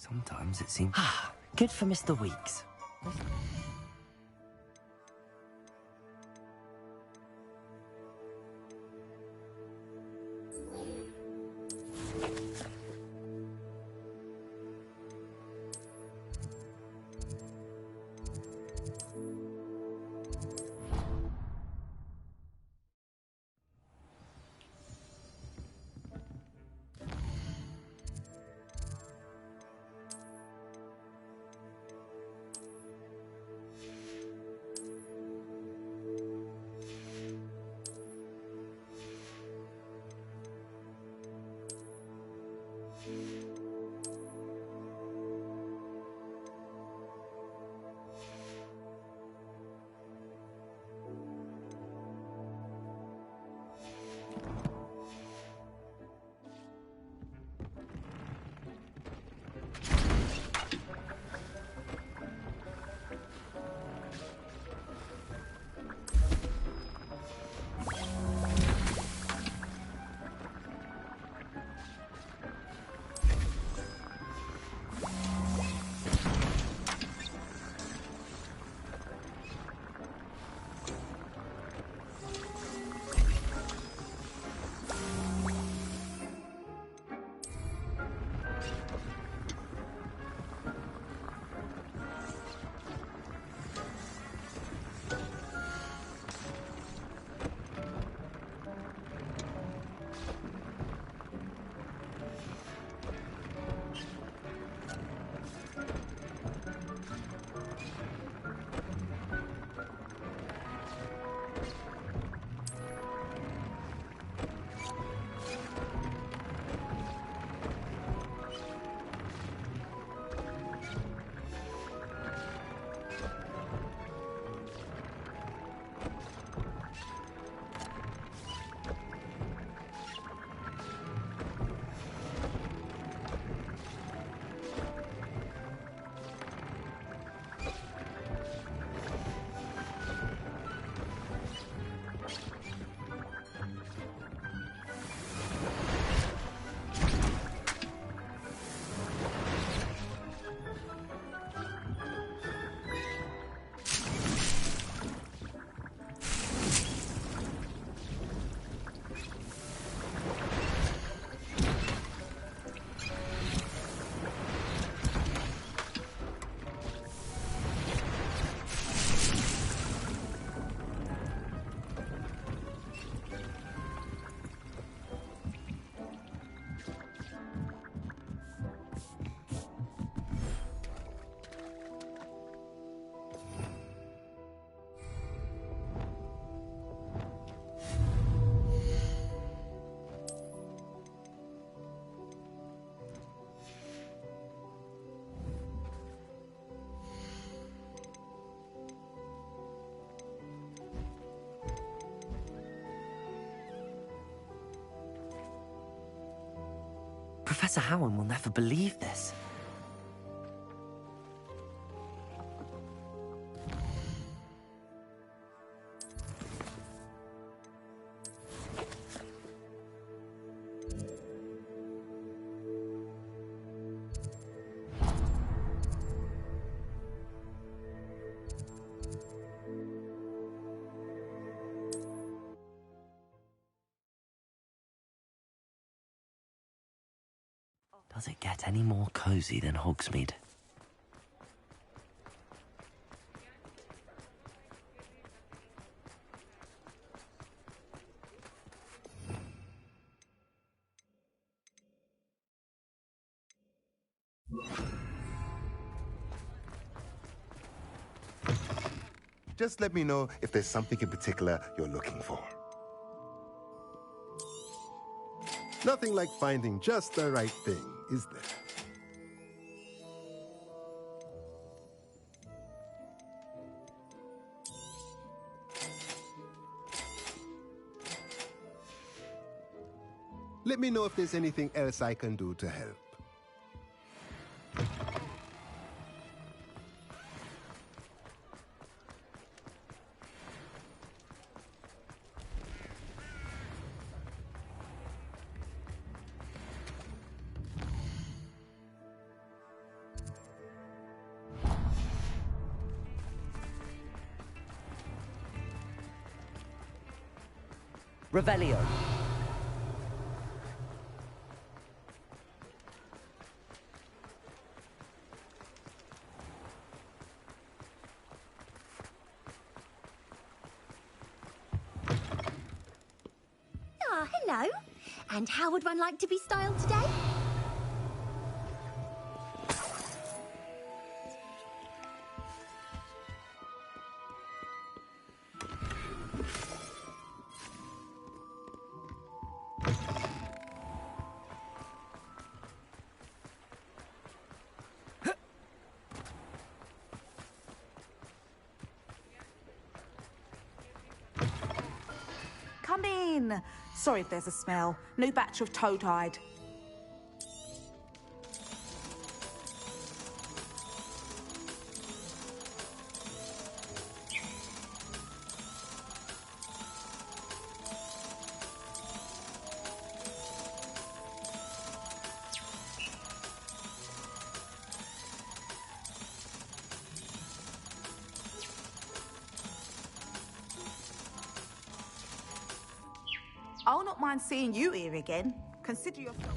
Sometimes it seems... Ah, good for Mr. Weeks. Professor Howard will never believe this. Does it get any more cozy than Hogsmeade? Just let me know if there's something in particular you're looking for. Nothing like finding just the right thing, is there? Let me know if there's anything else I can do to help. Revelio. Ah, hello. And how would one like to be styled today? Come in. Sorry if there's a smell. New batch of toad-hide. I'll not mind seeing you here again. Consider yourself...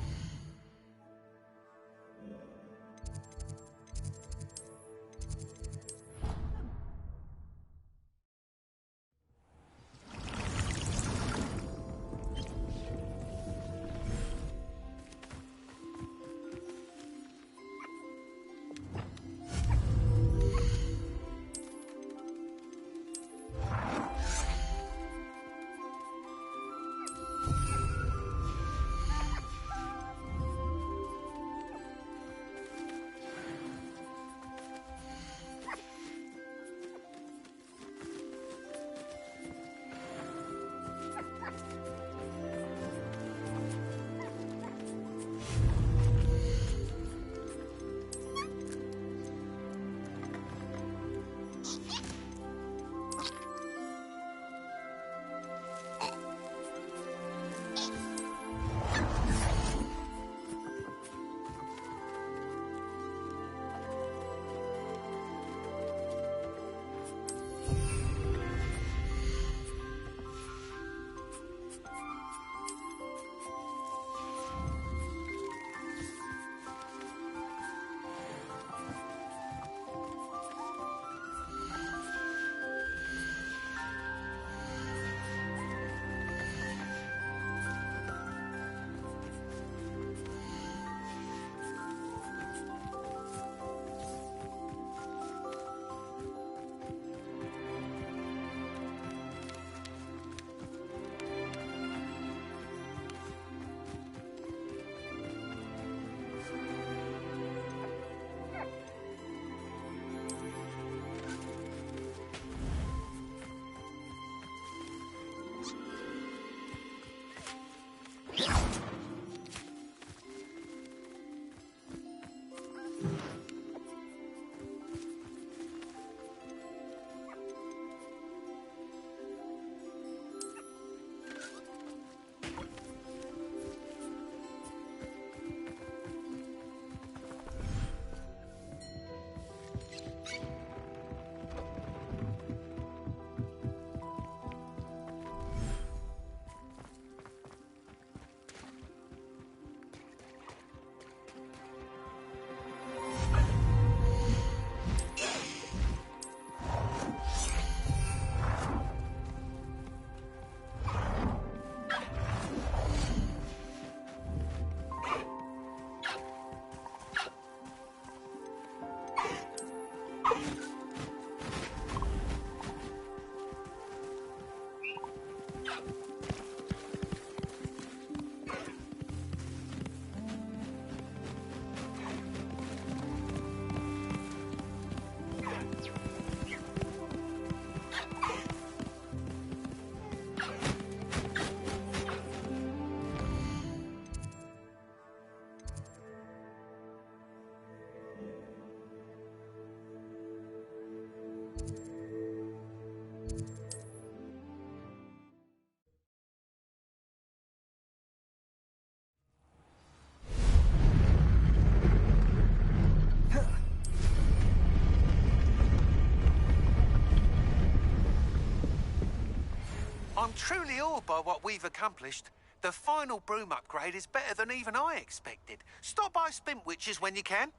I'm truly awed by what we've accomplished. The final broom upgrade is better than even I expected. Stop by Spintwitches when you can.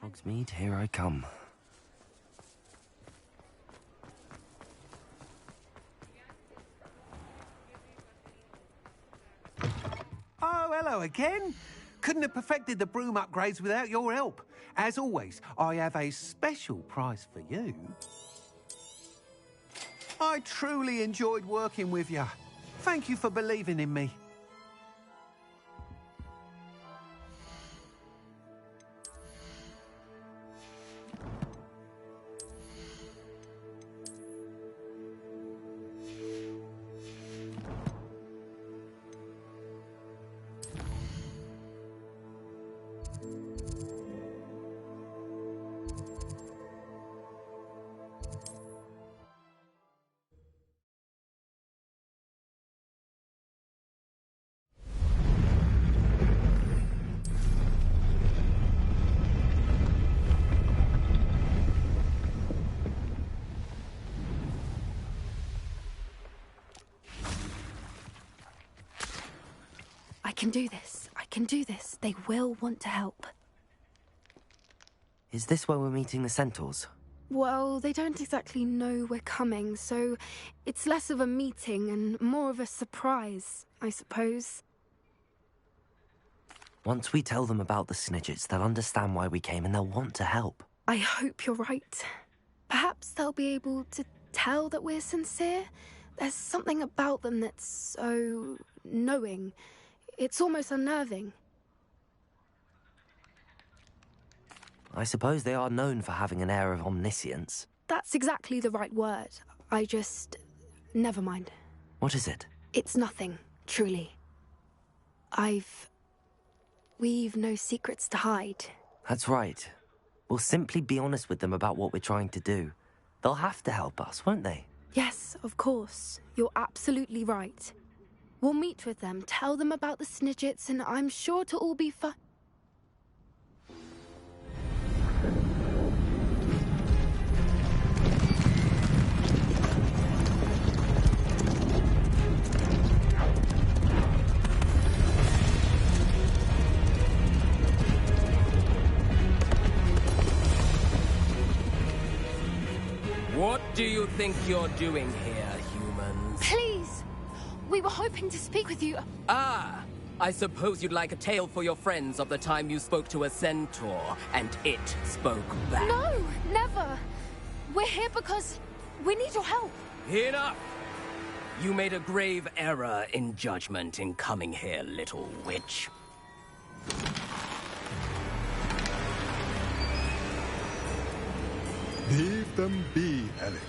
Hogsmeade, here I come. Oh, hello again. Couldn't have perfected the broom upgrades without your help. As always, I have a special prize for you. I truly enjoyed working with you. Thank you for believing in me. I can do this. I can do this. They will want to help. Is this where we're meeting the centaurs? Well, they don't exactly know we're coming, so it's less of a meeting and more of a surprise, I suppose. Once we tell them about the Snidgets, they'll understand why we came and they'll want to help. I hope you're right. Perhaps they'll be able to tell that we're sincere. There's something about them that's so knowing. It's almost unnerving. I suppose they are known for having an air of omniscience. That's exactly the right word. Never mind. What is it? It's nothing, truly. We've no secrets to hide. That's right. We'll simply be honest with them about what we're trying to do. They'll have to help us, won't they? Yes, of course. You're absolutely right. We'll meet with them, tell them about the Snidgets, and I'm sure to all be fine. What do you think you're doing here, humans? Please! We were hoping to speak with you. Ah! I suppose you'd like a tale for your friends of the time you spoke to a centaur, and it spoke back. No! Never! We're here because we need your help. Enough! You made a grave error in judgment in coming here, little witch. Leave them be, Alec.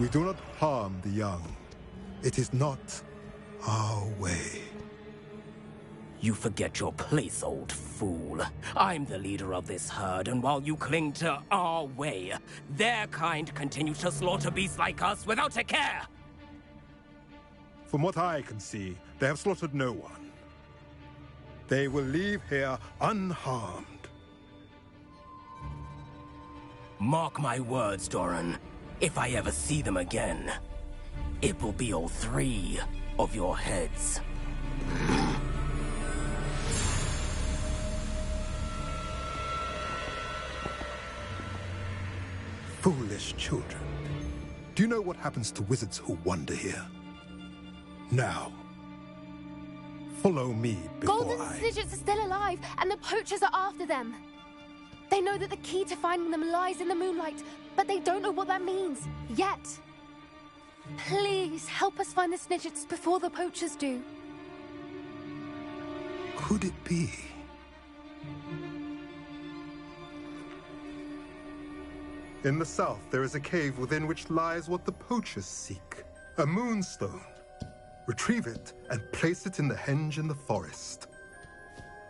We do not harm the young. It is not our way. You forget your place, old fool. I'm the leader of this herd, and while you cling to our way, their kind continue to slaughter beasts like us without a care! From what I can see, they have slaughtered no one. They will leave here unharmed. Mark my words, Doran. If I ever see them again, it will be all 3 of your heads. Foolish children. Do you know what happens to wizards who wander here? Now, follow me before Golden I... Snidgets are still alive, and the poachers are after them. They know that the key to finding them lies in the moonlight, but they don't know what that means, yet. Please, help us find the Snidgets before the poachers do. Could it be? In the south, there is a cave within which lies what the poachers seek. A moonstone. Retrieve it and place it in the henge in the forest.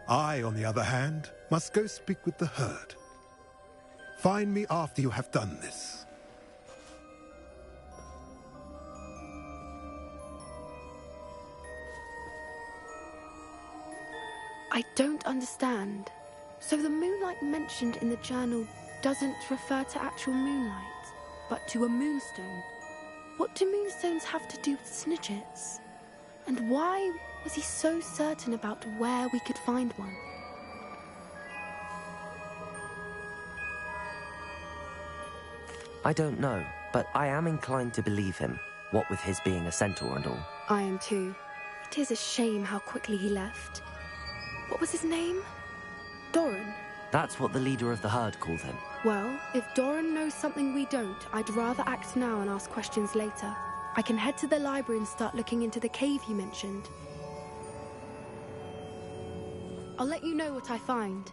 I, on the other hand, must go speak with the herd. Find me after you have done this. I don't understand. So the moonlight mentioned in the journal doesn't refer to actual moonlight, but to a moonstone. What do moonstones have to do with snidgets? And why was he so certain about where we could find one? I don't know, but I am inclined to believe him, what with his being a centaur and all. I am too. It is a shame how quickly he left. What was his name? Doran. That's what the leader of the herd called him. Well, if Doran knows something we don't, I'd rather act now and ask questions later. I can head to the library and start looking into the cave you mentioned. I'll let you know what I find.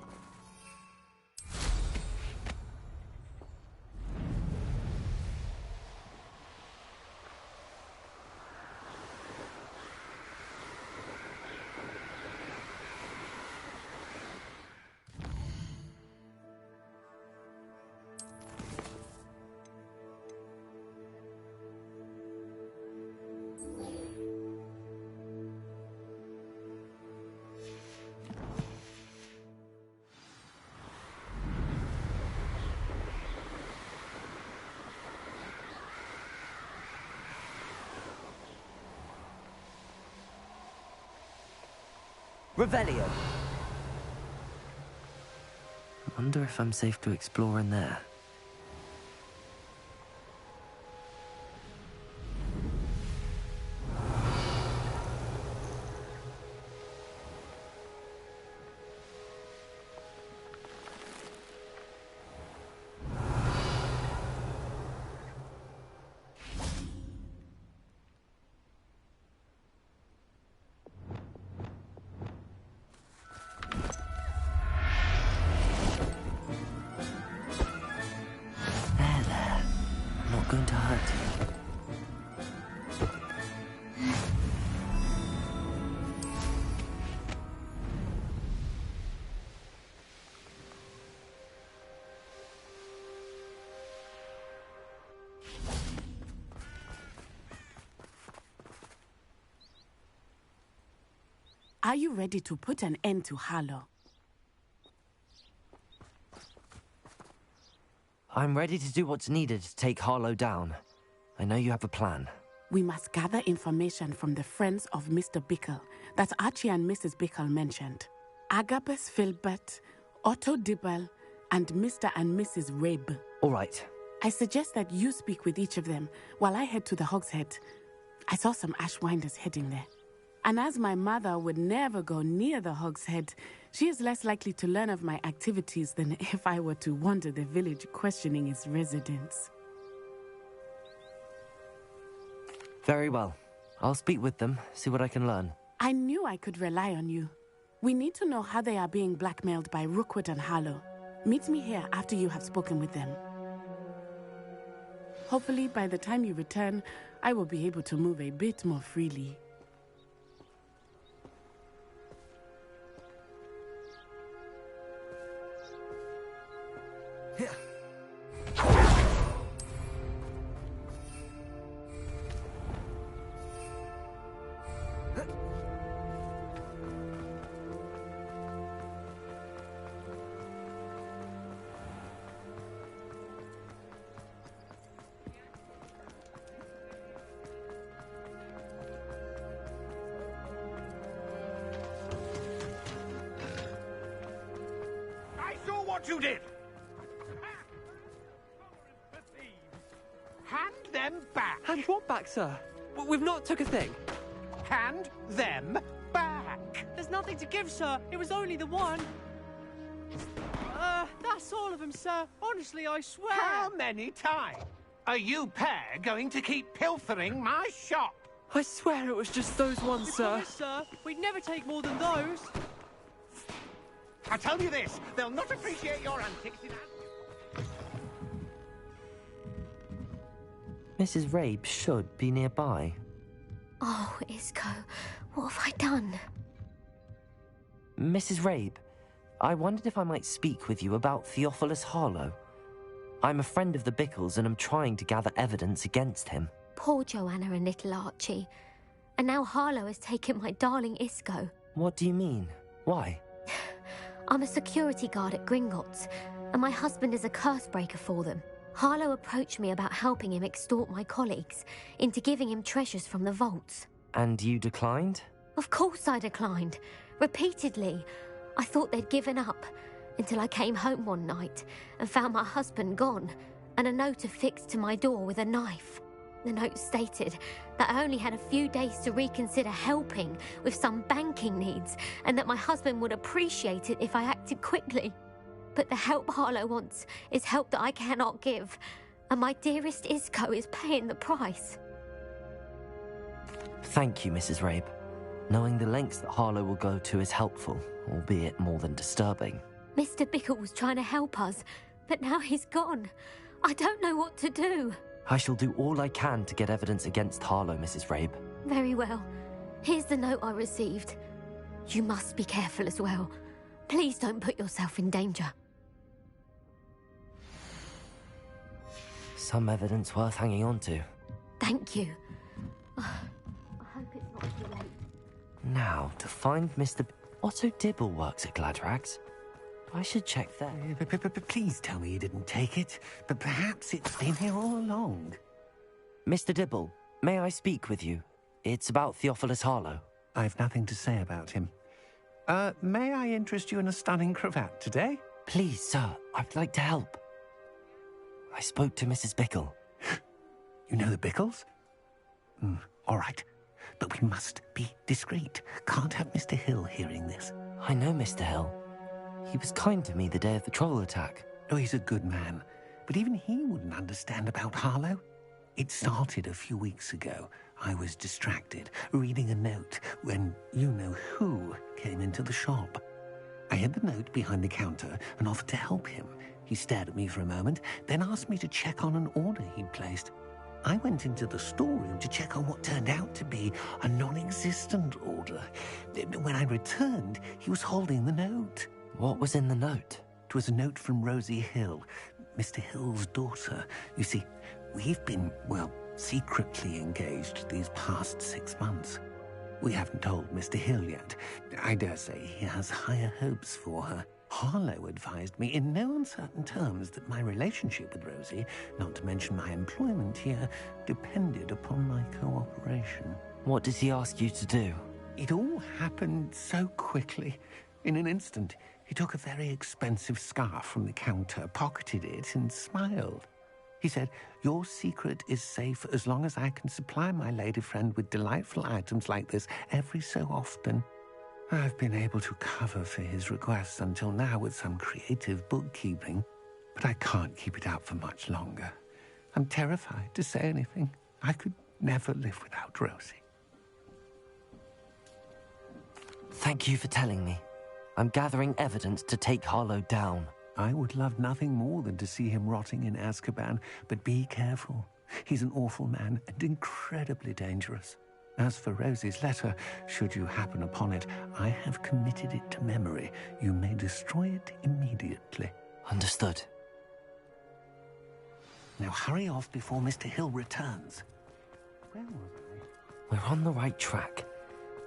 Revelio! I wonder if I'm safe to explore in there. Going to hurt you. Are you ready to put an end to Harlow? I'm ready to do what's needed to take Harlow down. I know you have a plan. We must gather information from the friends of Mr. Bickle that Archie and Mrs. Bickle mentioned. Agabus Filbert, Otto Dibble, and Mr. and Mrs. Rabe. All right. I suggest that you speak with each of them while I head to the Hogshead. I saw some Ashwinders heading there. And as my mother would never go near the Hogshead, she is less likely to learn of my activities than if I were to wander the village questioning its residents. Very well. I'll speak with them, see what I can learn. I knew I could rely on you. We need to know how they are being blackmailed by Rookwood and Harlow. Meet me here after you have spoken with them. Hopefully, by the time you return, I will be able to move a bit more freely. What you did! Hand them back! Hand what back, sir? We've not took a thing. Hand them back! There's nothing to give, sir. It was only the one. That's all of them, sir. Honestly, I swear. How many times are you pair going to keep pilfering my shop? I swear it was just those ones, sir. Promise, sir. We'd never take more than those. I tell you this, they'll not appreciate your antics in... Mrs. Rabe should be nearby. Oh, Isco, what have I done? Mrs. Rabe, I wondered if I might speak with you about Theophilus Harlow. I'm a friend of the Bickles and I'm trying to gather evidence against him. Poor Joanna and little Archie. And now Harlow has taken my darling Isco. What do you mean? Why? I'm a security guard at Gringotts, and my husband is a curse breaker for them. Harlow approached me about helping him extort my colleagues into giving him treasures from the vaults. And you declined? Of course I declined. Repeatedly. I thought they'd given up, until I came home one night and found my husband gone, and a note affixed to my door with a knife. The note stated that I only had a few days to reconsider helping with some banking needs, and that my husband would appreciate it if I acted quickly. But the help Harlow wants is help that I cannot give, and my dearest Isco is paying the price. Thank you, Mrs. Rabe. Knowing the lengths that Harlow will go to is helpful, albeit more than disturbing. Mr. Bickle was trying to help us, but now he's gone. I don't know what to do. I shall do all I can to get evidence against Harlow, Mrs. Rabe. Very well. Here's the note I received. You must be careful as well. Please don't put yourself in danger. Some evidence worth hanging on to. Thank you. I hope it's not too late. Now, to find Mr. Otto Dibble works at Gladrags. I should check there. Please tell me you didn't take it. But perhaps it's been here all along. Mr. Dibble, may I speak with you? It's about Theophilus Harlow. I've nothing to say about him. May I interest you in a stunning cravat today? Please, sir, I'd like to help. I spoke to Mrs. Bickle. You know the Bickles? All right. But we must be discreet. Can't have Mr. Hill hearing this. I know Mr. Hill. He was kind to me the day of the troll attack. Oh, he's a good man. But even he wouldn't understand about Harlow. It started a few weeks ago. I was distracted, reading a note, when you-know-who came into the shop. I hid the note behind the counter and offered to help him. He stared at me for a moment, then asked me to check on an order he'd placed. I went into the storeroom to check on what turned out to be a non-existent order. When I returned, he was holding the note. What was in the note? It was a note from Rosie Hill, Mr. Hill's daughter. You see, we've been, secretly engaged these past 6 months. We haven't told Mr. Hill yet. I dare say he has higher hopes for her. Harlow advised me in no uncertain terms that my relationship with Rosie, not to mention my employment here, depended upon my cooperation. What does he ask you to do? It all happened so quickly. In an instant, he took a very expensive scarf from the counter, pocketed it, and smiled. He said, "Your secret is safe as long as I can supply my lady friend with delightful items like this every so often." I've been able to cover for his requests until now with some creative bookkeeping, but I can't keep it up for much longer. I'm terrified to say anything. I could never live without Rosie. Thank you for telling me. I'm gathering evidence to take Harlow down. I would love nothing more than to see him rotting in Azkaban, but be careful. He's an awful man and incredibly dangerous. As for Rosie's letter, should you happen upon it, I have committed it to memory. You may destroy it immediately. Understood. Now hurry off before Mr. Hill returns. Where was I? We're on the right track.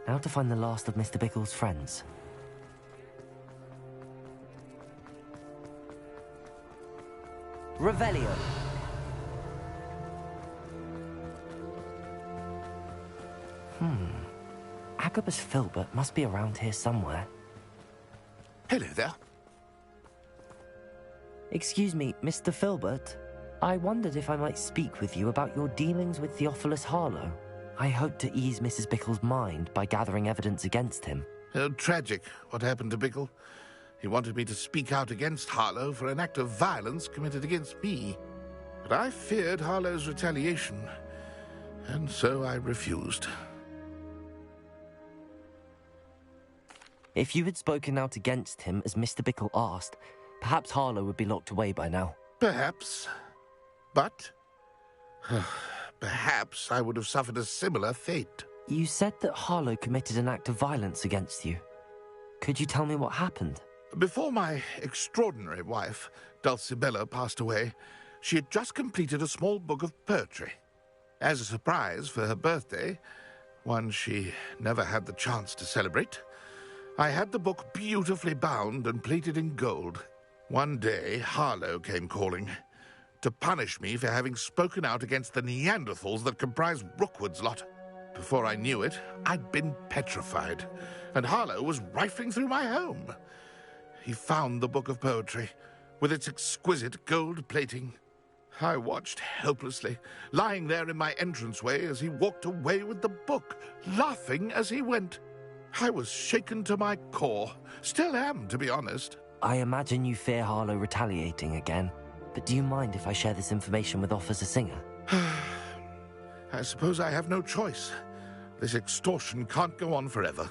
Now to find the last of Mr. Bickle's friends. Revelio. Agabus Filbert must be around here somewhere. Hello there. Excuse me, Mr. Filbert. I wondered if I might speak with you about your dealings with Theophilus Harlow. I hope to ease Mrs. Bickle's mind by gathering evidence against him. Tragic, what happened to Bickle. He wanted me to speak out against Harlow for an act of violence committed against me. But I feared Harlow's retaliation, and so I refused. If you had spoken out against him as Mr. Bickle asked, perhaps Harlow would be locked away by now. Perhaps. But perhaps I would have suffered a similar fate. You said that Harlow committed an act of violence against you. Could you tell me what happened? Before my extraordinary wife, Dulcibella, passed away, she had just completed a small book of poetry. As a surprise for her birthday, one she never had the chance to celebrate, I had the book beautifully bound and plated in gold. One day, Harlow came calling to punish me for having spoken out against the Neanderthals that comprise Rookwood's lot. Before I knew it, I'd been petrified, and Harlow was rifling through my home. He found the book of poetry, with its exquisite gold plating. I watched helplessly, lying there in my entranceway as he walked away with the book, laughing as he went. I was shaken to my core. Still am, to be honest. I imagine you fear Harlow retaliating again, but do you mind if I share this information with Officer Singer? I suppose I have no choice. This extortion can't go on forever.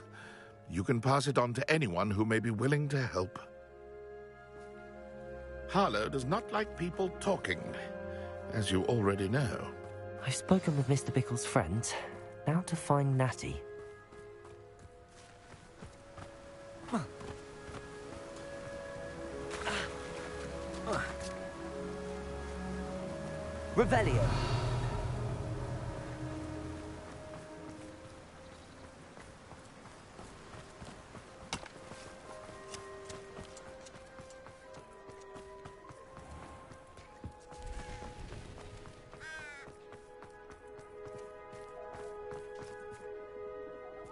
You can pass it on to anyone who may be willing to help. Harlow does not like people talking, as you already know. I've spoken with Mr. Bickle's friends. Now to find Natty. Revelio.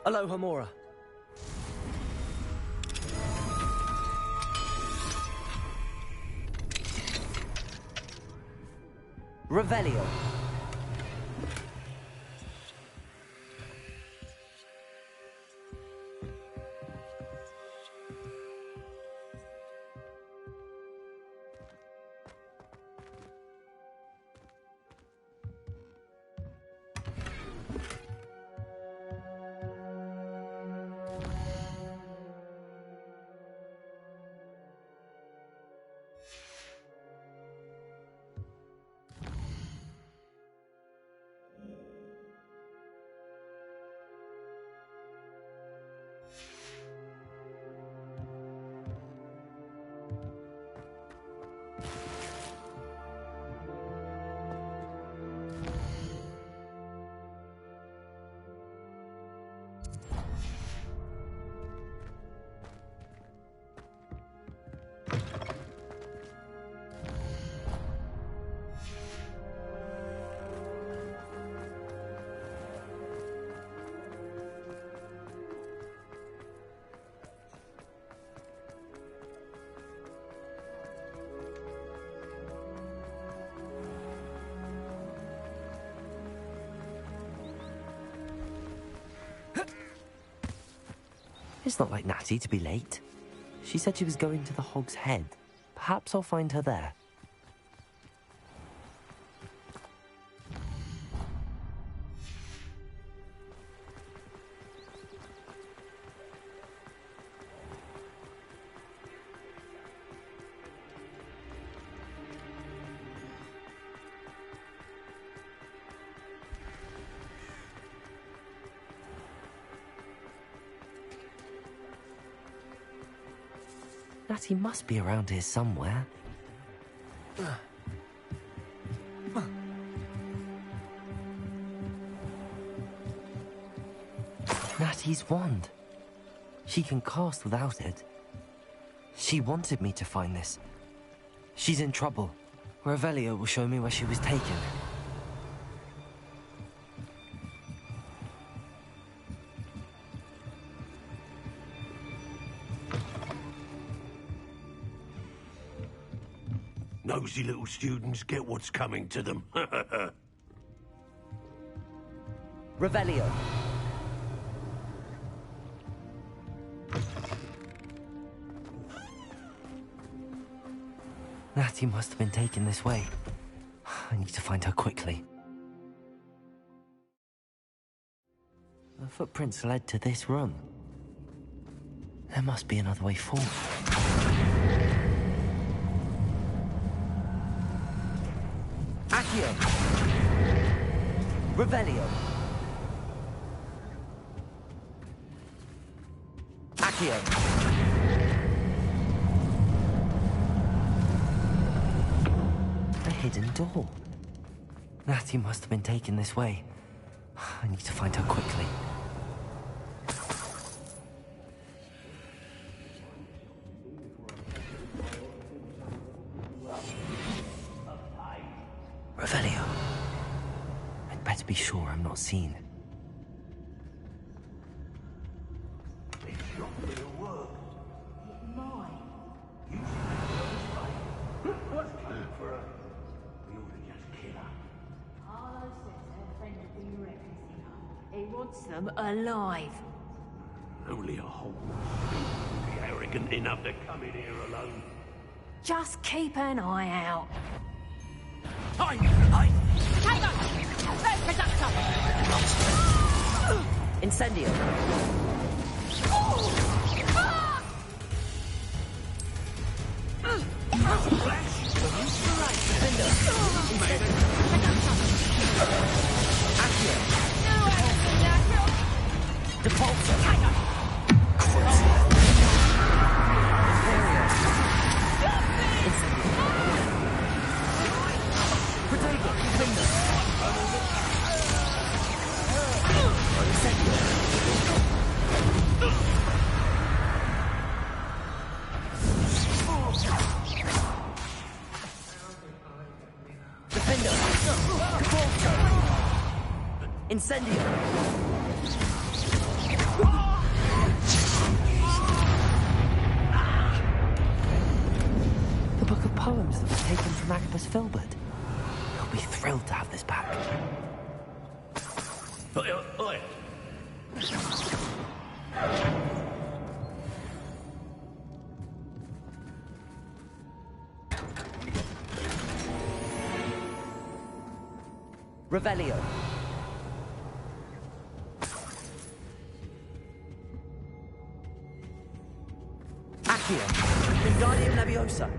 Aloha Mora. Revelio. It's not like Natty to be late. She said she was going to the Hog's Head. Perhaps I'll find her there. Natty must be around here somewhere. Natty's wand. She can cast without it. She wanted me to find this. She's in trouble. Revelio will show me where she was taken. Nosy little students get what's coming to them. Revelio. Natty must have been taken this way. I need to find her quickly. The footprints led to this room. There must be another way forward. Accio! Revelio! Accio! A hidden door. Natty must have been taken this way. I need to find her quickly. Revelio. I'd better be sure I'm not seen. He wants them alive. Only a whole be arrogant enough to come in here alone. Just keep an eye out. Tiger! First production! Incendio. Incendio! The book of poems that was taken from Agabus Filbert. He'll be thrilled to have this back. Oi. Revelio. Accio. Wingardium Leviosa.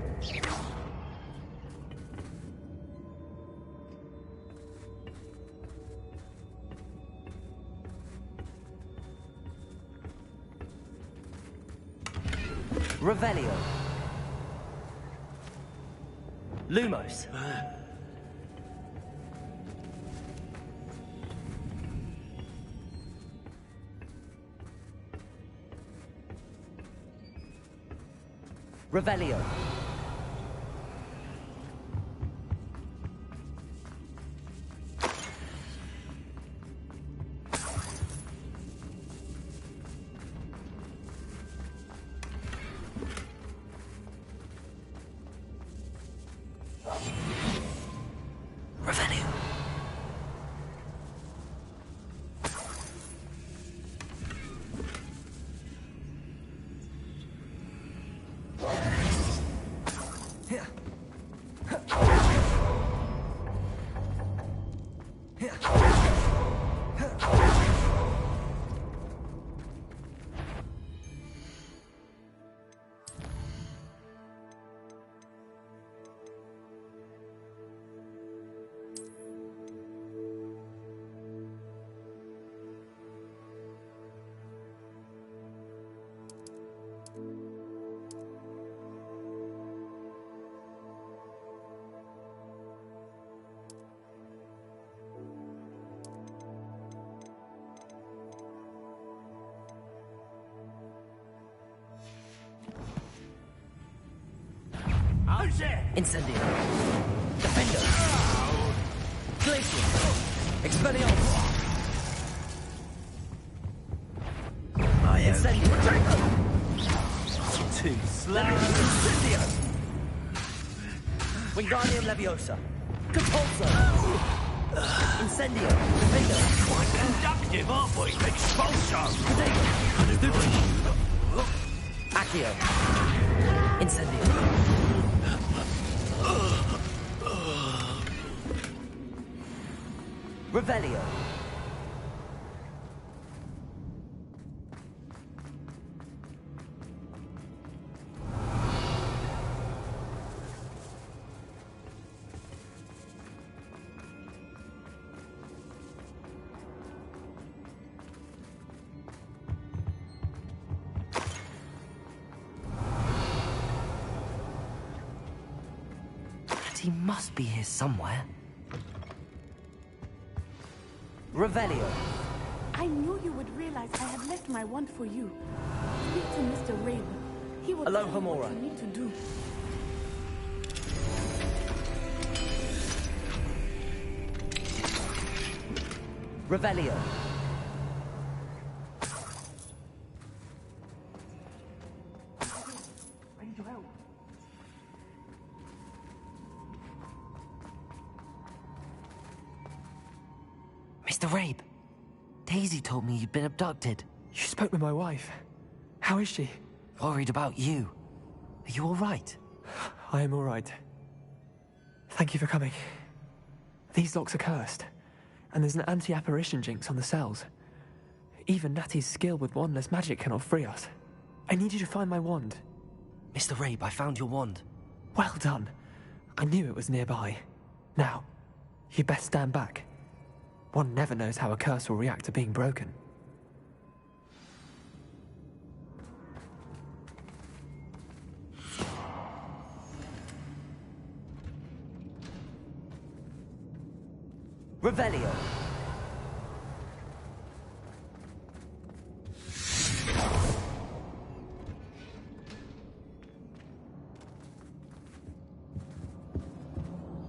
Revelio. Lumos. Revelio. Revelio. Incendio. Defender. Glacier. Expelliarmus. Incendio. Too slow. Incendio. Wingardium Leviosa. Compulso. Incendio. Defender. Quite conductive, aren't we? Expulsion. Accio. Incendio. Revelio. And he must be here somewhere. Revelio. I knew you would realize I had left my wand for you. Speak to Mr. Rain. He will tell you what you need to do. Revelio. I need your help. Mr. Rabe, Daisy told me you'd been abducted. You spoke with my wife. How is she? Worried about you. Are you all right? I am all right. Thank you for coming. These locks are cursed, and there's an anti-apparition jinx on the cells. Even Natty's skill with wandless magic cannot free us. I need you to find my wand. Mr. Rabe, I found your wand. Well done. I knew it was nearby. Now, you best stand back. One never knows how a curse will react to being broken. Revelio.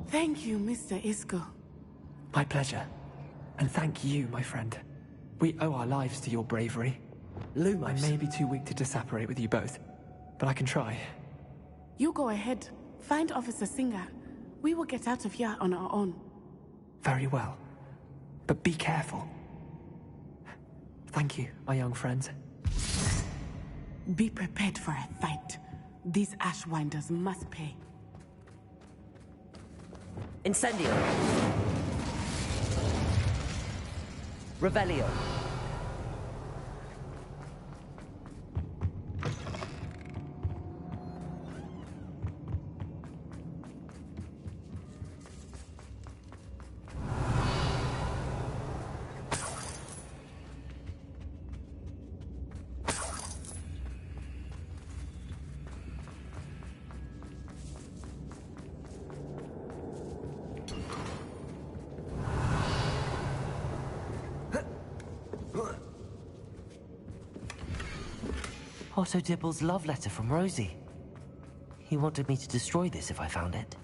Thank you, Mr. Isco. My pleasure. And thank you, my friend. We owe our lives to your bravery. Lumos. I may be too weak to disapparate with you both, but I can try. You go ahead. Find Officer Singer. We will get out of here on our own. Very well. But be careful. Thank you, my young friends. Be prepared for a fight. These Ashwinders must pay. Incendio. Revelio. Otto Dibble's love letter from Rosie. He wanted me to destroy this if I found it.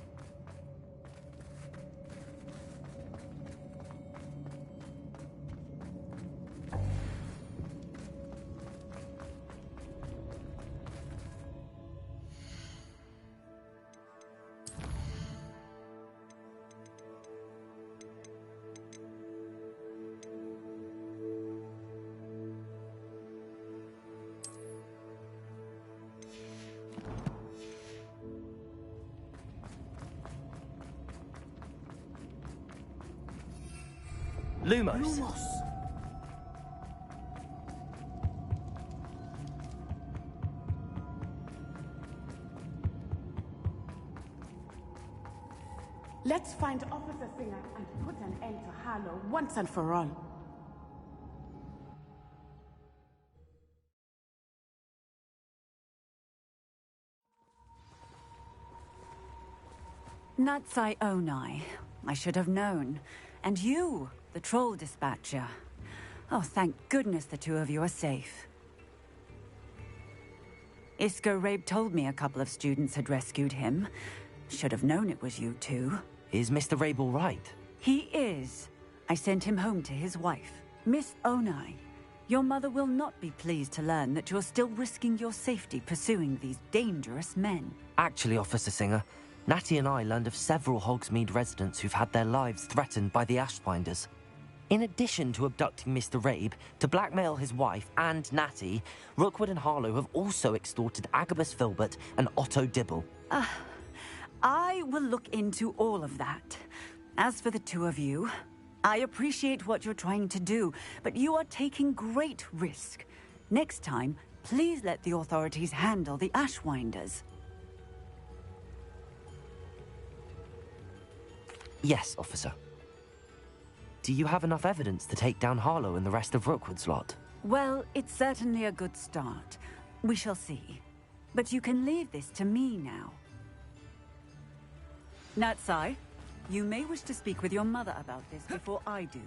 Lumos. Let's find Officer Singer and put an end to Harlow once and for all. Natsai Onai. I should have known. And you, the troll dispatcher. Oh, thank goodness the two of you are safe. Isco Rabe told me a couple of students had rescued him. Should have known it was you two. Is Mr. Rabe all right? He is. I sent him home to his wife, Miss Onai. Your mother will not be pleased to learn that you're still risking your safety pursuing these dangerous men. Actually, Officer Singer, Natty and I learned of several Hogsmeade residents who've had their lives threatened by the Ashwinders. In addition to abducting Mr. Rabe, to blackmail his wife and Natty, Rookwood and Harlow have also extorted Agabus Filbert and Otto Dibble. I will look into all of that. As for the two of you, I appreciate what you're trying to do, but you are taking great risk. Next time, please let the authorities handle the Ashwinders. Yes, officer. Do you have enough evidence to take down Harlow and the rest of Rookwood's lot? Well, it's certainly a good start. We shall see. But you can leave this to me now. Natsai, you may wish to speak with your mother about this before I do.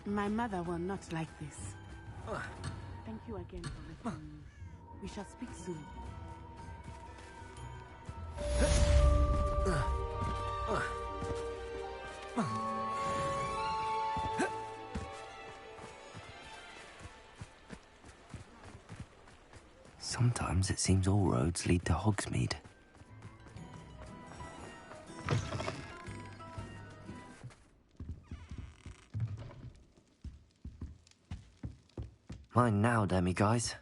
My mother will not like this. Thank you again for listening. We shall speak soon. Sometimes it seems all roads lead to Hogsmeade. Mine now, demi-guys.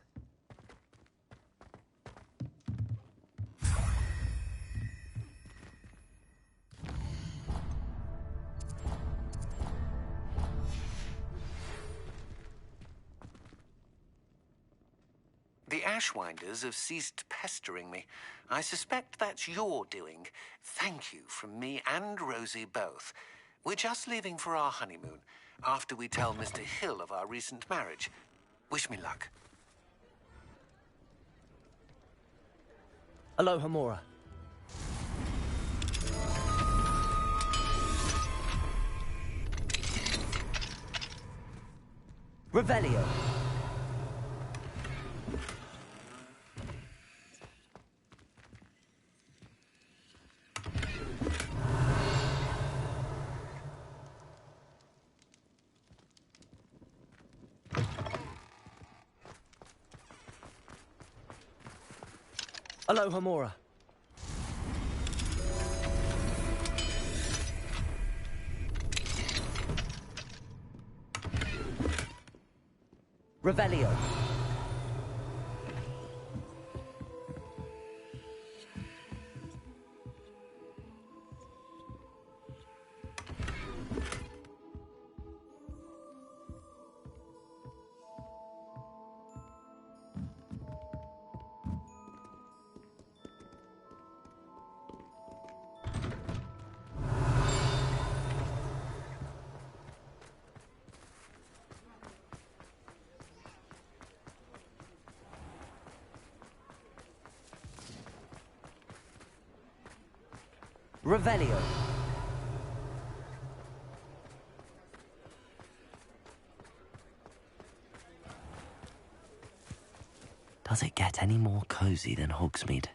The Ashwinders have ceased pestering me. I suspect that's your doing. Thank you from me and Rosie both. We're just leaving for our honeymoon, after we tell Mr. Hill of our recent marriage. Wish me luck. Aloha Mora. Revelio. Aloha Mora. Revelio. Revelio. Does it get any more cozy than Hogsmeade?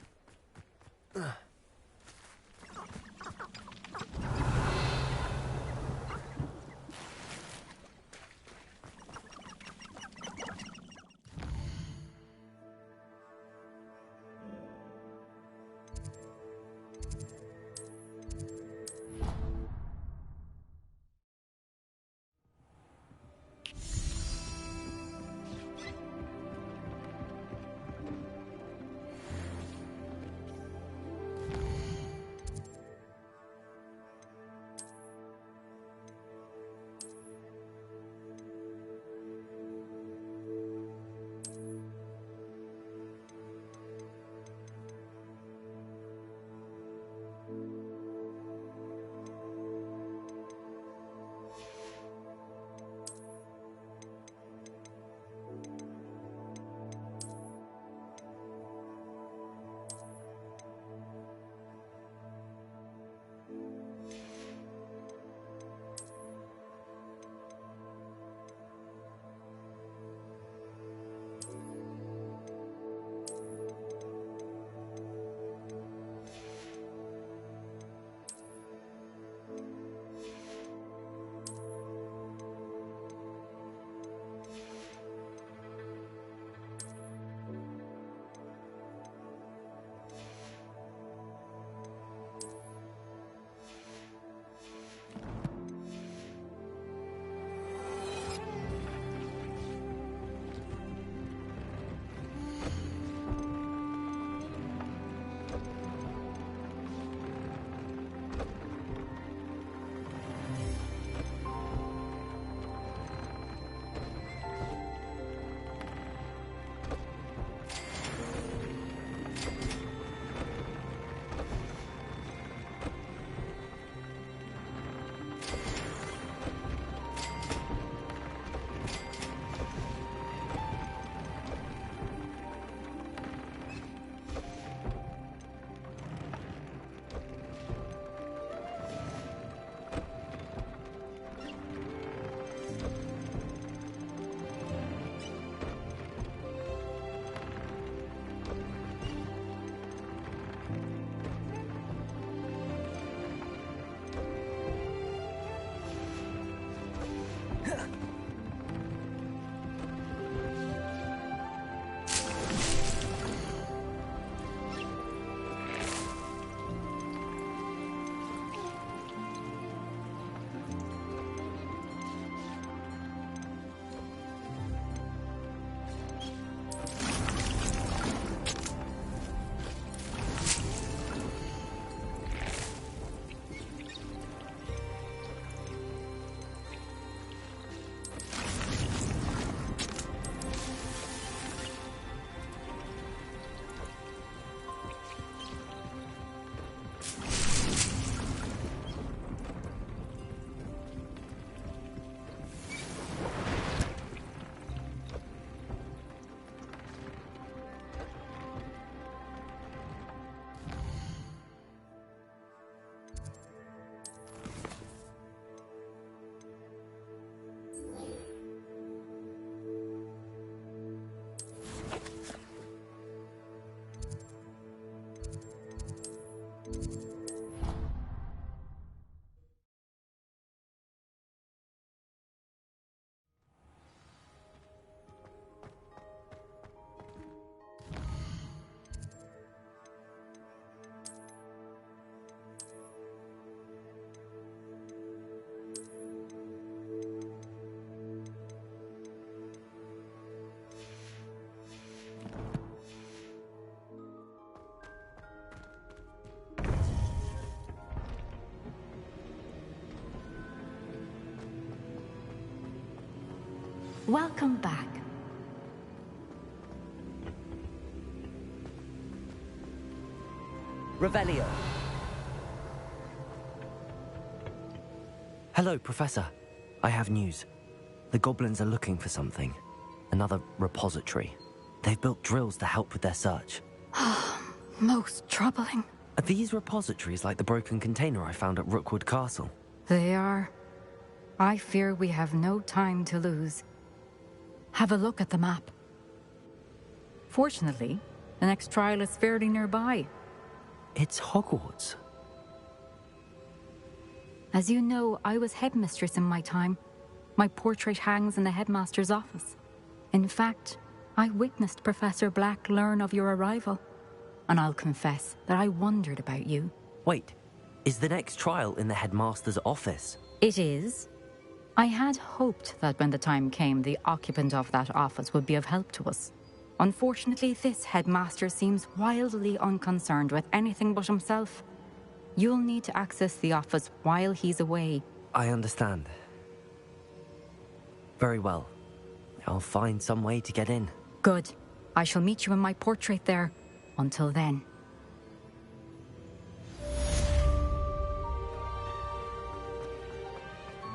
Welcome back. Revelio. Hello, Professor. I have news. The goblins are looking for something. Another repository. They've built drills to help with their search. Most troubling. Are these repositories like the broken container I found at Rookwood Castle? They are. I fear we have no time to lose. Have a look at the map. Fortunately, the next trial is fairly nearby. It's Hogwarts. As you know, I was headmistress in my time. My portrait hangs in the headmaster's office. In fact, I witnessed Professor Black learn of your arrival. And I'll confess that I wondered about you. Wait, is the next trial in the headmaster's office? It is. I had hoped that when the time came, the occupant of that office would be of help to us. Unfortunately, this headmaster seems wildly unconcerned with anything but himself. You'll need to access the office while he's away. I understand. Very well. I'll find some way to get in. Good. I shall meet you in my portrait there. Until then.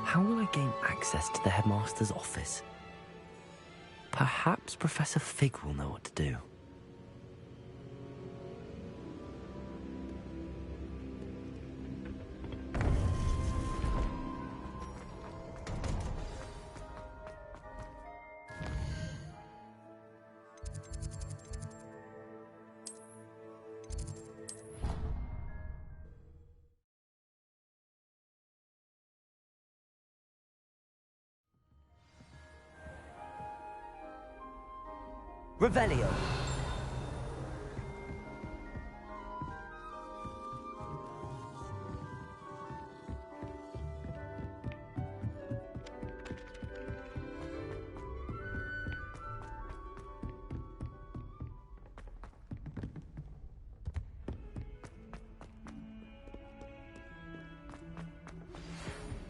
How will I gain access to the headmaster's office? Perhaps Professor Fig will know what to do. Revelio.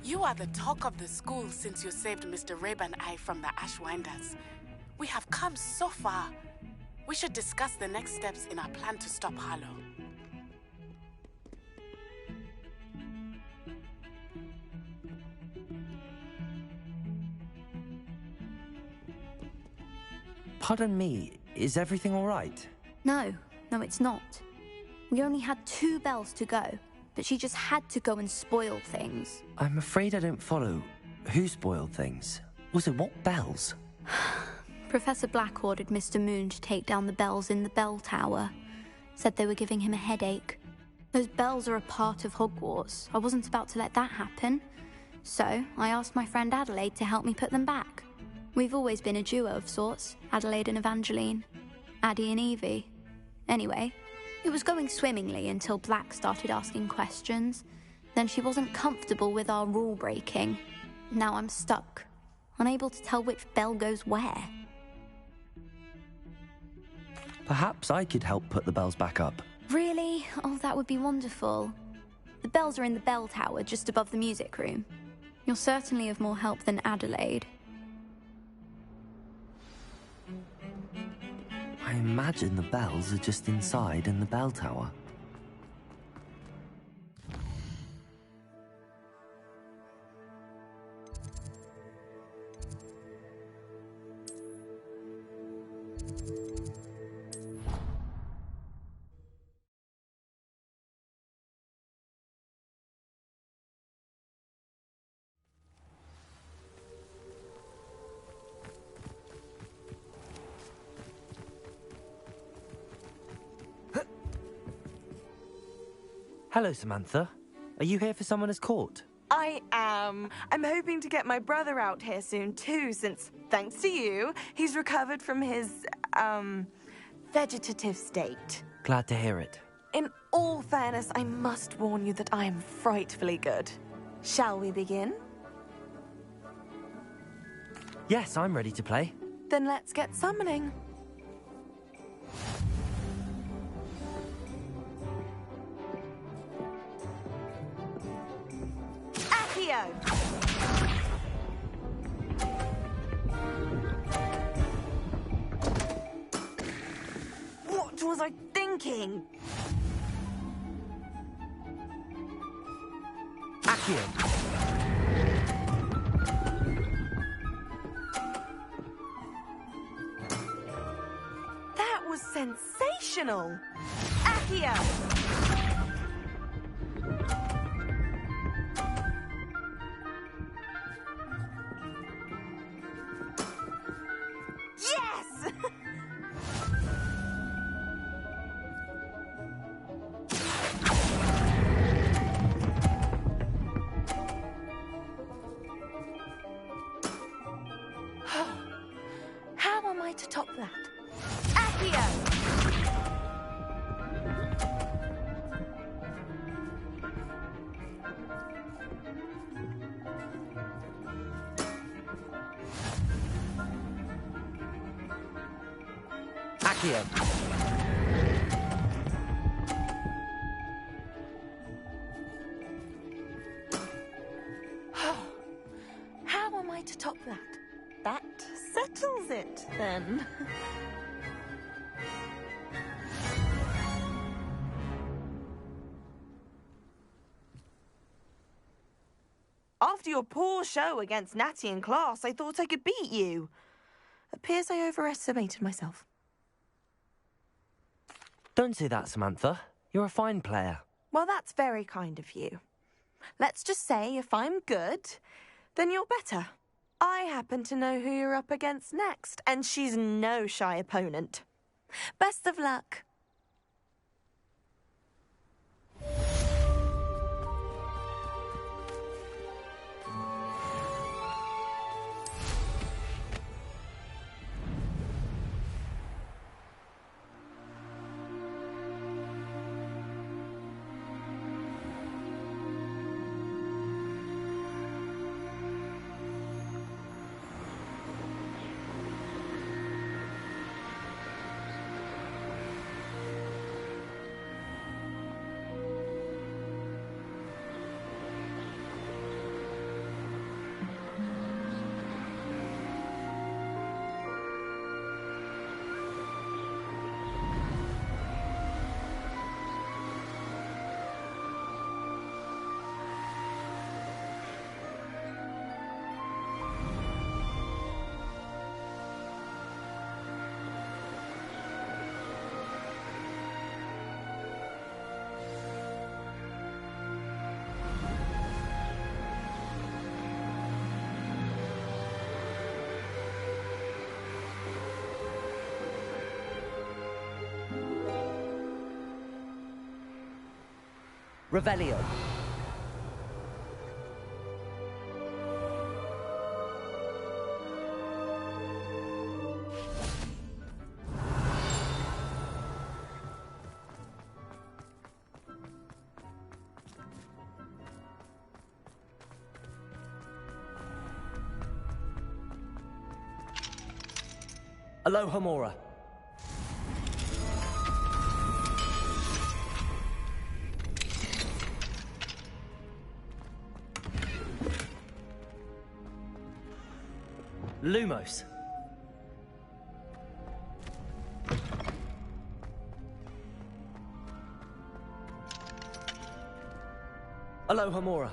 You are the talk of the school since you saved Mr. Rabe and I from the Ashwinders. We have come so far. We should discuss the next steps in our plan to stop Harlow. Pardon me, is everything all right? No, it's not. We only had 2 bells to go, but she just had to go and spoil things. I'm afraid I don't follow. Who spoiled things? Was it what bells? Professor Black ordered Mr. Moon to take down the bells in the bell tower. Said they were giving him a headache. Those bells are a part of Hogwarts. I wasn't about to let that happen. So, I asked my friend Adelaide to help me put them back. We've always been a duo of sorts, Adelaide and Evangeline. Addie and Evie. Anyway, it was going swimmingly until Black started asking questions. Then she wasn't comfortable with our rule breaking. Now I'm stuck, unable to tell which bell goes where. Perhaps I could help put the bells back up. Really? Oh, that would be wonderful. The bells are in the bell tower just above the music room. You're certainly of more help than Adelaide. I imagine the bells are just inside in the bell tower. Hello, Samantha. Are you here for someone as court? I am. I'm hoping to get my brother out here soon too, since, thanks to you, he's recovered from his, vegetative state. Glad to hear it. In all fairness, I must warn you that I am frightfully good. Shall we begin? Yes, I'm ready to play. Then let's get summoning. Accio! thinking? Accio. That was sensational! Accio! Yes! How am I to top that? Accio! Accio. How am I to top that? That settles it, then. After your poor show against Natty in class, I thought I could beat you. Appears I overestimated myself. Don't say that, Samantha. You're a fine player. Well, that's very kind of you. Let's just say if I'm good, then you're better. I happen to know who you're up against next, and she's no shy opponent. Best of luck. Revelio. Alohomora. Lumos. Alohomora.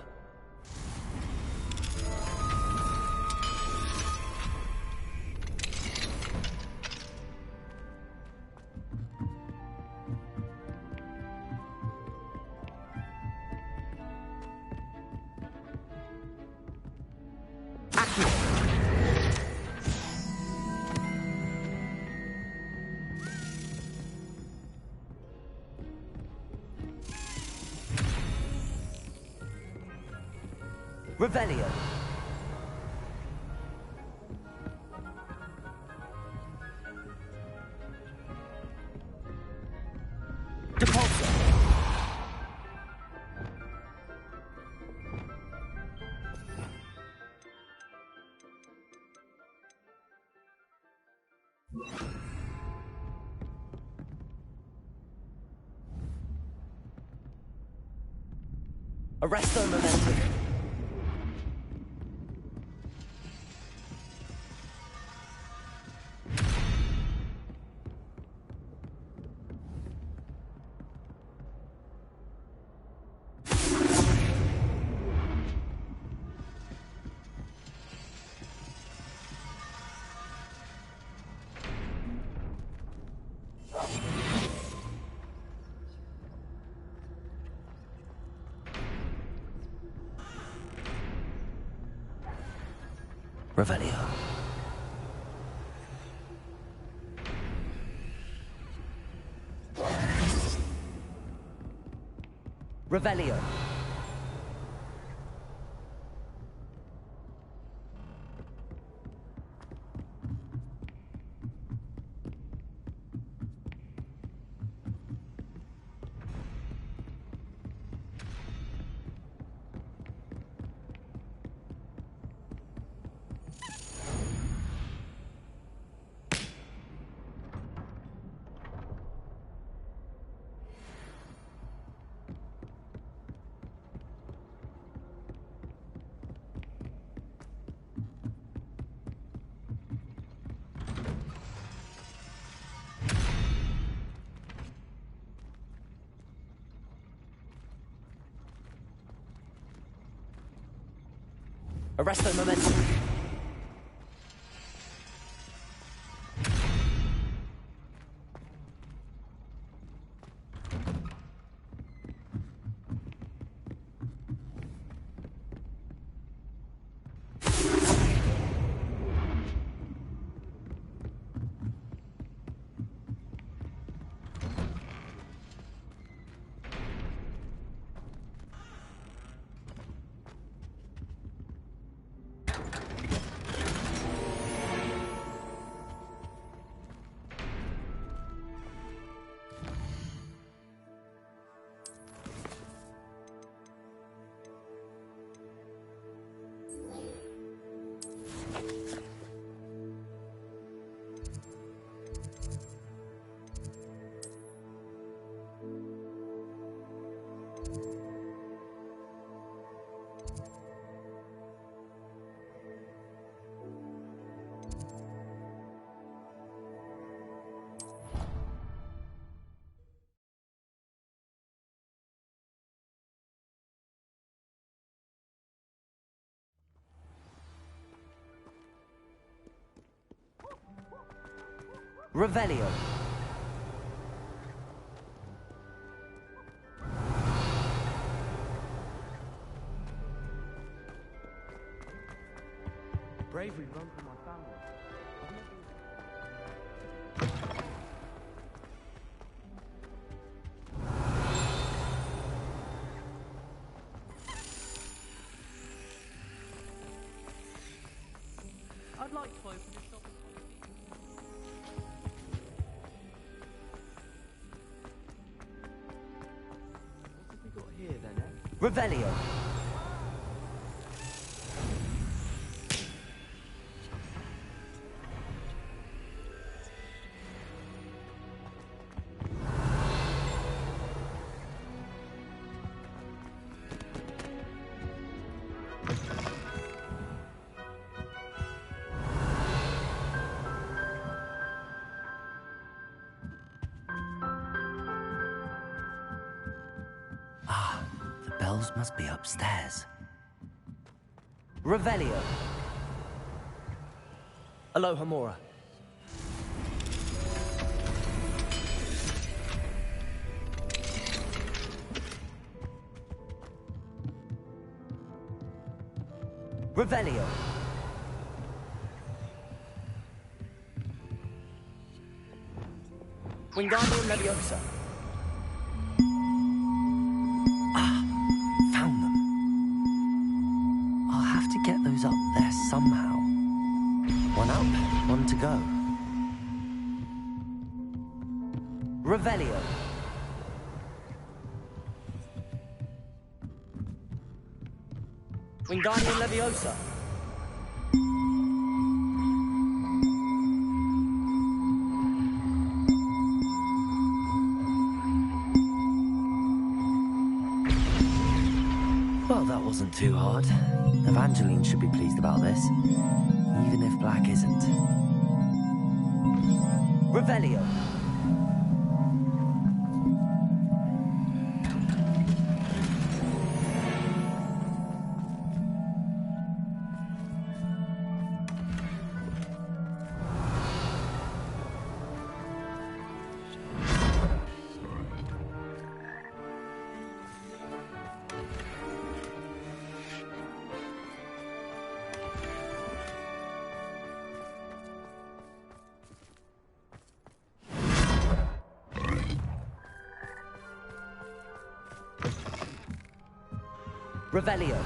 Revelio. Depulso. Arresto Momentum. Revelio. Revelio. Arresto momentum. Revelio. Bravery runs in my family. I'd like to open this up. What have we got here then, eh? Revelio. The bells must be upstairs. Revelio. Aloha Mora. Revelio. Wingardium Leviosa. Found them. I'll have to get those up there somehow. One up, one to go. Revelio. Wingardium Leviosa. Well, that wasn't too hard. Evangeline should be pleased about this, even if Black isn't. Revelio. Revelio.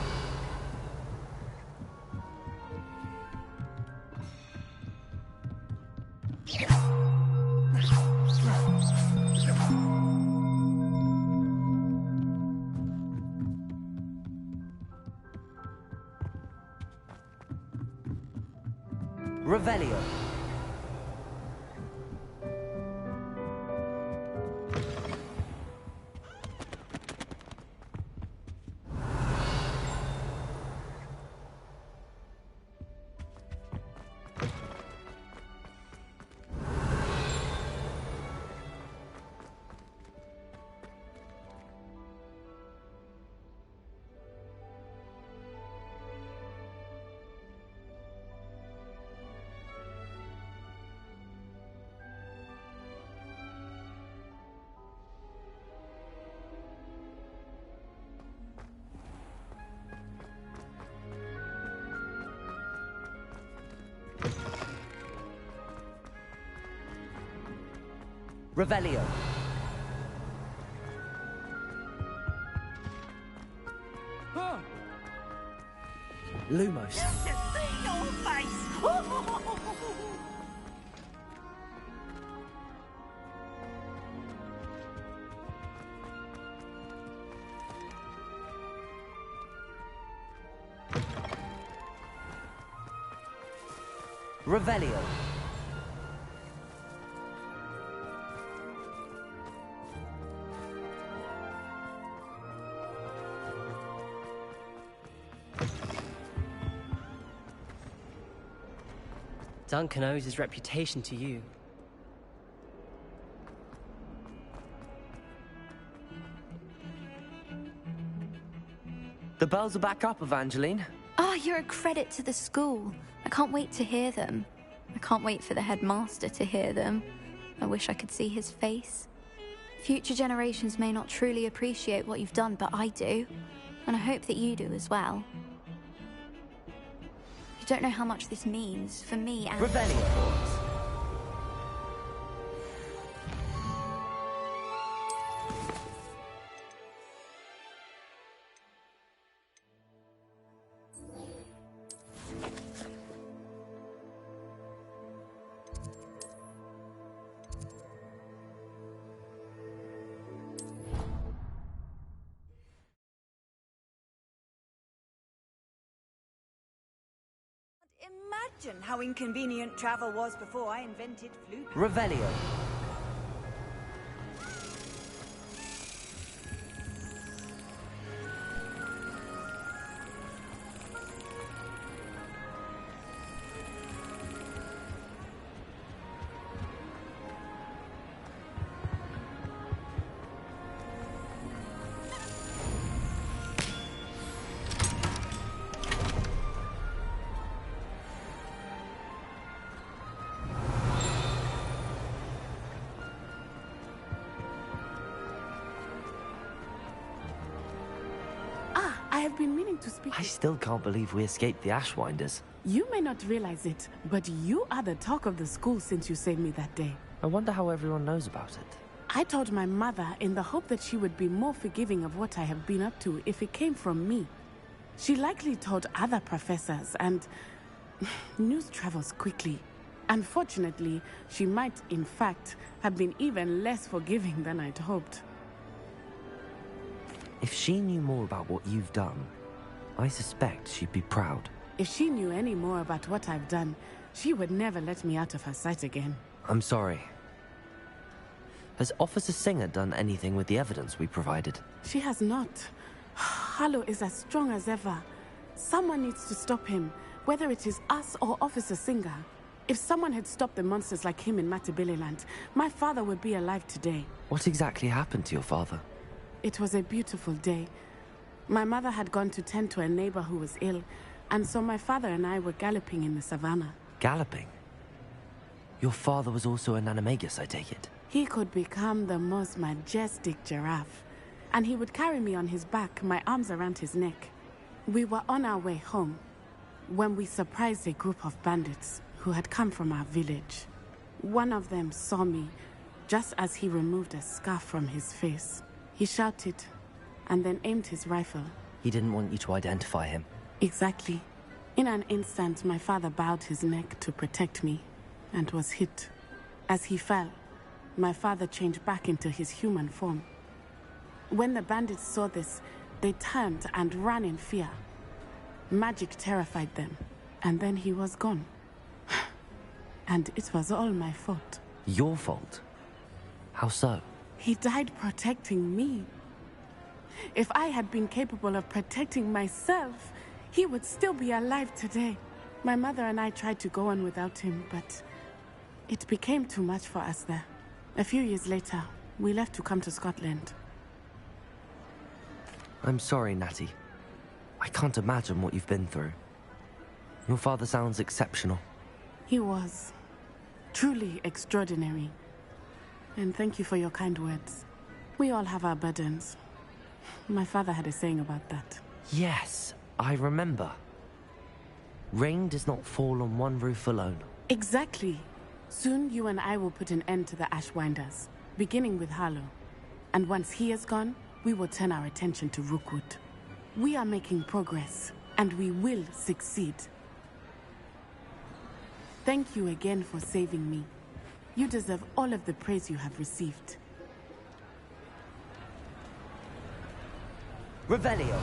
Revelio. Revelio. Lumos. Just to see your face! Revelio. Duncan owes his reputation to you. The bells are back up, Evangeline. Oh, you're a credit to the school. I can't wait to hear them. I can't wait for the headmaster to hear them. I wish I could see his face. Future generations may not truly appreciate what you've done, but I do. And I hope that you do as well. You don't know how much this means for me and... Revelio. Imagine how inconvenient travel was before I invented flu. Revelio. I have been meaning to speak. I still can't believe we escaped the Ashwinders. You may not realize it, but you are the talk of the school since you saved me that day. I wonder how everyone knows about it. I told my mother in the hope that she would be more forgiving of what I have been up to if it came from me. She likely told other professors, and news travels quickly. Unfortunately, she might, in fact, have been even less forgiving than I'd hoped. If she knew more about what you've done, I suspect she'd be proud. If she knew any more about what I've done, she would never let me out of her sight again. I'm sorry. Has Officer Singer done anything with the evidence we provided? She has not. Harlow is as strong as ever. Someone needs to stop him, whether it is us or Officer Singer. If someone had stopped the monsters like him in Matabeleland, my father would be alive today. What exactly happened to your father? It was a beautiful day. My mother had gone to tend to a neighbor who was ill, and so my father and I were galloping in the savannah. Galloping? Your father was also an animagus, I take it? He could become the most majestic giraffe, and he would carry me on his back, my arms around his neck. We were on our way home when we surprised a group of bandits who had come from our village. One of them saw me just as he removed a scarf from his face. He shouted and then aimed his rifle He didn't want you to identify him. Exactly. In an instant, my father bowed his neck to protect me and was hit. As he fell, my father changed back into his human form. When the bandits saw this, they turned and ran in fear. Magic terrified them, and then he was gone. And it was all my fault. Your fault? How so? He died protecting me. If I had been capable of protecting myself, he would still be alive today. My mother and I tried to go on without him, but it became too much for us there. A few years later, we left to come to Scotland. I'm sorry, Natty. I can't imagine what you've been through. Your father sounds exceptional. He was truly extraordinary. And thank you for your kind words. We all have our burdens. My father had a saying about that. Yes, I remember. Rain does not fall on one roof alone. Exactly. Soon you and I will put an end to the Ashwinders, beginning with Harlow. And once he is gone, we will turn our attention to Rookwood. We are making progress, and we will succeed. Thank you again for saving me. You deserve all of the praise you have received. Revelio.